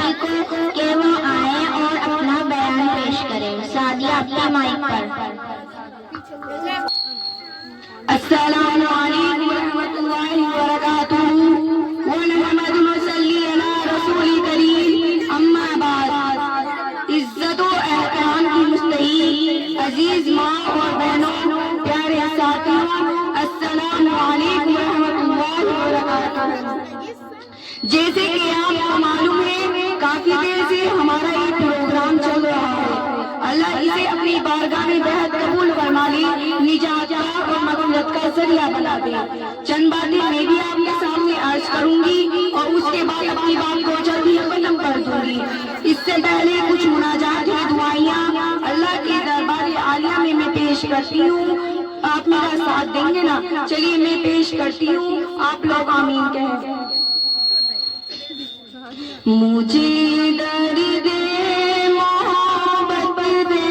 ساتھی کو کہ وہ آئیں اور اپنا بیان پیش کریں۔ سعدیہ اپنے مائک پر۔ السلام علیکم ورحمۃ اللہ وبرکاتہ۔ ونحمد نصلی علی رسول کریم، اما بعد۔ عزت و احترام کی مستحق عزیز ماں اور بہنوں، پیارے ساتھیوں، السلام علیکم ورحمۃ اللہ وبرکاتہ۔ جیسے کہ آپ کو معلوم ہے، کافی دیر سے ہمارا یہ پروگرام چل رہا ہے۔ اللہ اسے اپنی بارگاہ میں بہت قبول فرما لے، نجات اور مغفرت کا ذریعہ بنا دے۔ چند باتیں میں بھی آپ کے سامنے عرض کروں گی اور اس کے بعد اپنی بات کو جلدی ختم کر دوں گی۔ اس سے پہلے کچھ مناجات کی دعائیاں اللہ کے دربار عالیہ میں پیش کرتی ہوں۔ آپ میرا ساتھ دیں گے نا؟ چلیے میں پیش کرتی ہوں، آپ لوگ آمین کہیں۔ مجھے درد محبت دے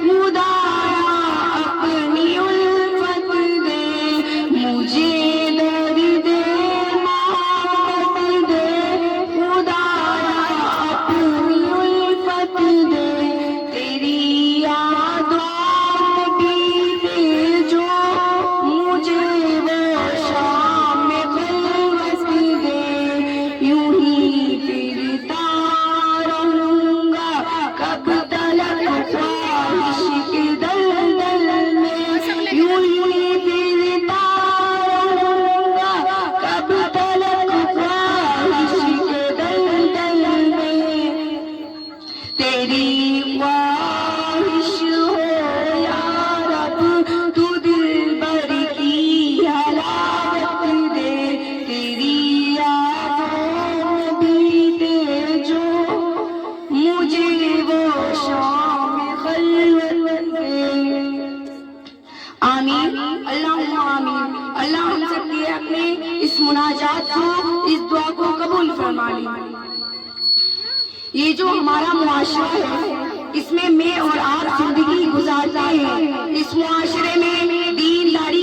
خدایا، اپنی الفت دے۔ مجھے درد محبت دے خدایا، اپنی الفت دے۔ تیری یادوں میں بیتے جو مجھے وہ شام خلوت دے۔ یوں ہی پھرتا رہوں گا کب تلک خواہش کے دلدل میں۔ یوں ہی پھرتا رہوں گا کب تلک خواہش کے دلدل میں۔ تیری خواہش ہو یا رب، تو دل بر کی حلاوت دے۔ تیری یادوں میں بیتے جو مجھے وہ شام خلوت دے۔ آمین، اللہم آمین۔ اللہ ہم سب کے اپنے اس مناجات کو، اس دعا کو قبول فرما لے۔ یہ جو ہمارا معاشرہ ہے، اس میں اور آپ زندگی گزارتے ہیں۔ اس معاشرے میں دینداری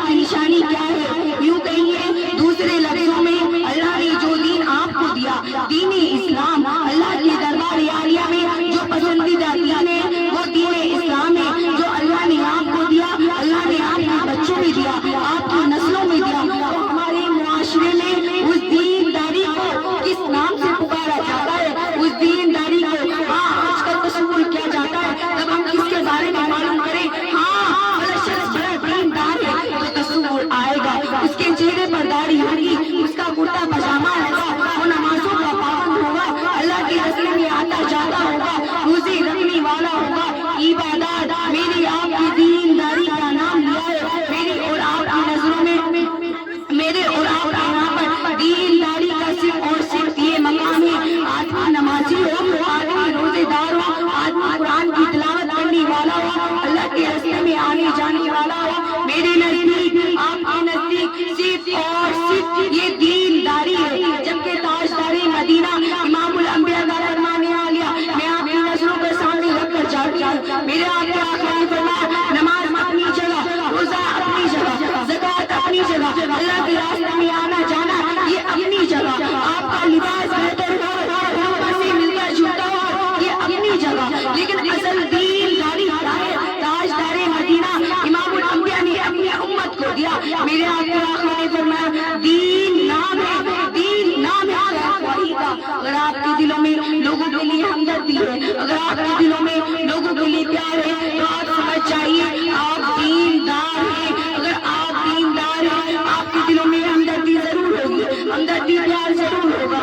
کی نشانی کیا ہے؟ یوں کہیے دوسرے لفظوں میں، اللہ نے جو دین آپ کو دیا، دین اسلام، اللہ کے دربار عالیہ میں جو پسندیدہ دین ہے وہ دین اسلام ہے۔ جو اللہ نے آپ کو دیا، اللہ نے آپ کے بچوں میں دیا، آپ کی نسلوں میں دیا۔ تو ہمارے معاشرے میں اس دینداری کو کس نام سے پکارا جاتا ہے؟ اس دینداری کو آج کل تصور کیا جاتا ہے۔ جب ہم کس کے بارے میں معلوم کریں، ہاں بڑا شخص بڑا دیندار ہے، تو تصور آئے گا۔ اس کے چہرے پر داڑھی ہوگی، اس کا کرتا پاجامہ ہوگا، وہ نمازوں کا پابند ہوگا، اللہ کے راستے میں آتا جاتا ہوگا، روزے رکھنے والا ہوگا۔ عبادات میری آپ کی دینداری کا نام لیا ہے۔ میری اور آپ کی نظروں میں، میرے اور آپ کے یہاں پر دینداری کا صرف اور صرف یہ مقام ہے، آدمی نمازی ہو، آدمی روزے دار ہو، آدمی قرآن کی تلاوت کرنے والا ہو، اللہ کے راستے میں آنے جانے والا ہو۔ میرے نزدیک، آپ کے نزدیک صرف اور صرف یہ دینداری ہے۔ جبکہ تاجدار مدینہ امام الانبیاء کا فرمان عالیہ میں آپ کی نظروں کے سامنے رکھ کر چاہتی ہوں۔ میرے آپ کے آقا نے فرمایا، نماز اپنی جگہ، روزہ اپنی جگہ، زکوٰۃ اپنی جگہ، اللہ کے راستے میں آنا جانا یہ اپنی جگہ، آپ کا لباس بہتر ہو، اوپر سے ملتا جلتا ہو، یہ اپنی جگہ۔ لیکن اصل دینداری کیا ہے؟ تاجدار مدینہ امام الانبیاء نے اپنی امت کو دیا۔ میرے آپ کے آقا نے فرمایا، دین نام ہے، دین نام ہے خواہی کا۔ اگر آپ کے دلوں میں لوگوں کے لیے ہمدردی ہے، اگر آپ کے دلوں میں لوگوں کے لیے پیار ہے، تو آپ سمجھ جائیے آپ دیندار ہیں۔ اگر آپ دیندار ہیں، آپ کے دلوں میں ہمدردی ضرور ہوگی، ہمدردی پیار ضرور ہوگا،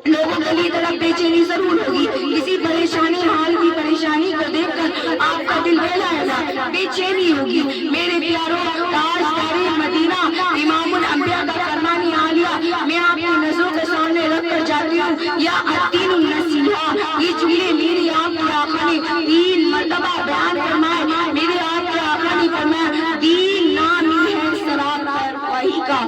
لوگوں کے لیے طرف بے چینی ضرور ہوگی۔ کسی پریشانی حال کی پریشانی کو دیکھ کر آپ کا دل بہلائے گا، بے چینی ہوگی۔ میرے پیاروں، تاجدار مدینہ امام الانبیاء کا فرمان عالیہ میں آپ کی نظروں کے سامنے رکھ کر جاتی ہوں۔ یا الدین النصیحہ، یہ جملے میرے آپ کے آقا نے 3 مرتبہ بیان فرمائے۔ میرے آپ کے آقا نے فرمایا، دین نام ہی ہے سراب خواہی کا۔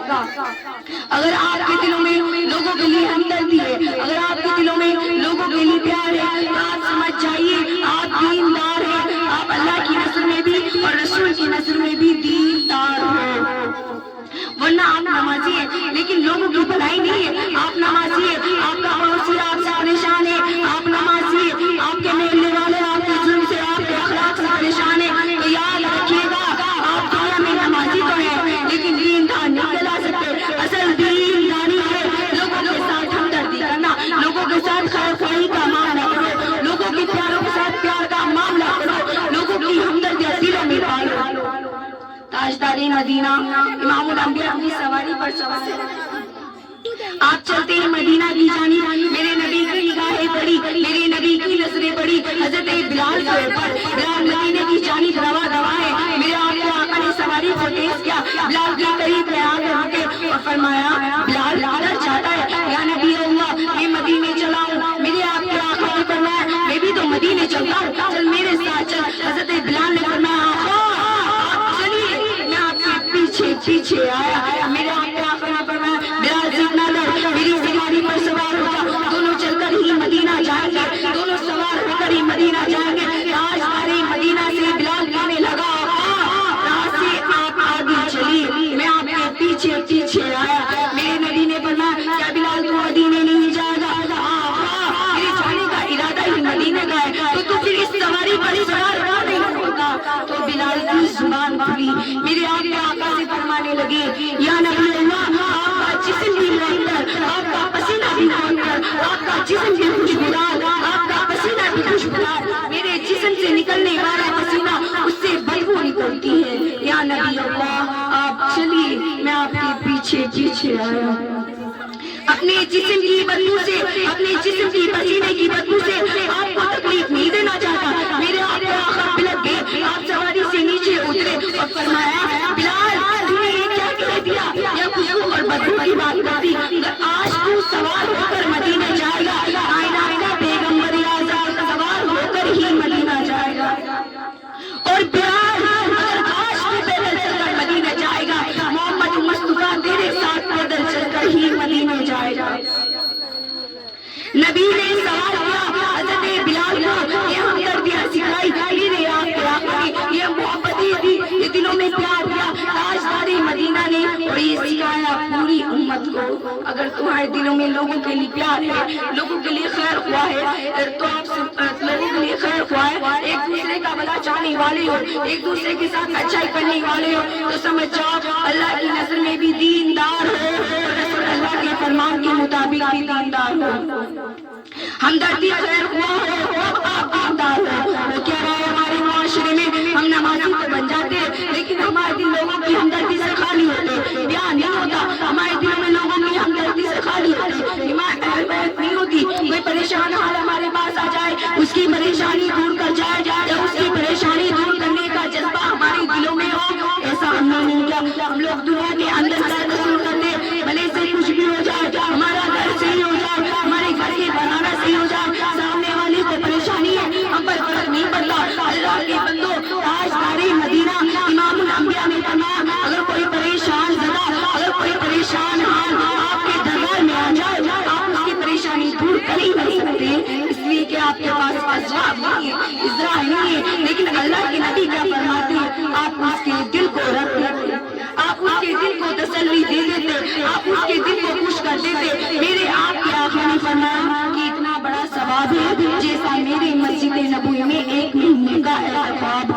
اگر آپ کے دلوں میں لوگوں کے لیے ہمدردی ہے، اگر آپ کے دلوں میں لوگوں کے لیے پیار ہے، تو آپ سمجھ جائیے آپ دیندار ہیں۔ آپ اللہ کی نظر میں بھی اور رسول کی نظر میں بھی دیندار ہیں۔ ورنہ آپ نمازی ہیں لیکن لوگوں کی بھلائی نہیں ہے، آپ نمازی ہیں، آپ کا کے ساتھ خیر خواہی کا معاملہ کرو، لوگوں کے پیاروں کے ساتھ پیار کا معاملہ کرو، لوگوں کی ہمدردیاں دلوں میں ڈالو۔ تاجدار مدینہ امام الانبیاء اپنی سواری پر سوار ہے، آپ چلتے ہیں مدینہ کی جانب، میرے نبی کی نگاہیں پڑی، میرے نبی کی نظریں پڑی حضرت بلال کے اوپر، بلال مدینے کی جانب روا دوا ہے، میرے آقا نے سواری کو تیز کیا، بلال کے قریب میں آ کر رکے اور فرمایا بلال ادھر چاہتا ہے یا نبی اللہ میں مدینے چلا ہوں، میرے آپ کے آقا نے فرمایا میں بھی تو مدینے چلتا ہوں، چل میرے ساتھ چل۔ حضرت بلال نے فرمایا آقا چلیے، میں آپ کے پیچھے پیچھے آیا، میرے آپ کے آقا نے فرمایا بلال جتنا میری سواری پر سوار ہو جا، دونوں چل کر ہی مدینہ جائیں گے، دونوں سوار ہو کر ہی مدینہ جائیں گے۔ آج ہماری مدینہ سے بلال کہنے لگا رات سے آپ آگے چلیے، میں آپ کے پیچھے پیچھے آیا، میرے نبی نے فرمایا کیا بلال تو مدینے نہیں جائے گا؟ میرے جانے کا ارادہ ہی مدینے کا ہے، تو پھر اس سواری پر سوار نہیں ہوگا؟ تو بلال کی زبان کھلی، میرے آقا سے فرمانے لگے یا نبی اللہ آپ کا جسم بھی معطر، آپ کا پسینہ بھی معطر، آپ کا جسم بھی خوشبودار، آپ کا پسینہ بھی خوشبودار، میرے جسم سے نکلنے والا پسینہ اس سے بدبو نکلتی ہے، یا نبی اللہ آپ چلیے، میں آپ کے پیچھے پیچھے آیا۔ اپنے جسم کی بدبو سے، اپنے جسم کی پسینے کی بدبو سے آپ کو تکلیف نہیں دینا چاہتا، میرے آقا بلک گئے، آپ سواری سے نیچے اترے اور فرمایا بلال تم نے یہ کیا کہہ دیا؟ یا خوشبو اور بدبو کی بات کرتی، آج تو سوار ہو کر مدینہ جائے گا، آئینہ آئینہ پیغمبر اعظم سوار ہو کر ہی مدینہ جائے گا، اور بلال اگر آج تو پیدل چل کر مدینہ جائے گا، محمد مصطفیٰ تیرے ساتھ پیدل چل کر ہی مدینہ جائے گا۔ نبی نے سوال کیا حضرت بلال کو، یہ ہمدردیاں سکھائی، میرے آقا نے یہ محبتیں دی، یہ دلوں میں پیار دیا، تاجدار مدینہ نے، اور یہ سکھایا پوری امت کو اگر تمہارے دلوں میں لوگوں کے لیے پیار ہے، لوگوں کے لیے خیر خواہ ہے، تو آپ لوگوں کے لیے خیر خواہ ہے، ایک دوسرے کا بھلا چاہنے والے ہو، ایک دوسرے کے ساتھ اچھائی کرنے والے ہو، تو سمجھ جاؤ اللہ کی نظر میں بھی دیندار ہو، رسول اللہ کے فرمان کے مطابق بھی دیندار ہو، ہمدردی خیر خواہ ہو، آپ دیندار ہو۔ تو کیا رہا ہے ہمارے معاشرے میں ہم نمازی تو بن جاتے ہیں لیکن ہمارے دل لوگوں کی ہمدردی سے خالی ہوتے، بیان نہیں ہوتا، ہمارے دلوں میں لوگوں کی ہمدردی سے خالی ہوتے، حمایت نہیں ہوتی، کوئی پریشان حال ہمارے پاس آ جائے اس کی پریشانی دور کر جائے یا اس کی پریشانی دور کرنے کا جذبہ ہمارے دلوں میں ہو، ایسا ہم نے نہیں کیا۔ ہم لوگ دنیا کے اندر سے رسول کرتے بھلے سے کچھ بھی ہو جائے، ہمارا گھر صحیح ہو جائے، ہمارے گھر کے بنانا صحیح ہو جائے، سامنے والے کو پریشانی ہے ہم پر فرق نہیں پڑتا۔ اللہ کے بندو تاجدار مدینہ امام الانبیاء نے فرمایا اگر کوئی پریشان زدہ، اگر کوئی پریشان حال آپ کے دربار میں آ جائے آپ اس کی پریشانی دور کر ہی نہیں سکتے، اس لیے کہ آپ کے پاس جواب نہیں ہے، اذرا نہیں ہے، لیکن اللہ کے نبی کیا فرماتے ہیں آپ اس کے دل کو رکھ لیتے، آپ اس کے دل کو تسلی دے دیتے، آپ اس کے دل کو خوش کر دیتے۔ میرے آپ کے آقا نے فرمایا کہ اتنا بڑا ثواب ہے جیسا میرے مسجد نبوی میں ایک مہینے کا اعتکاف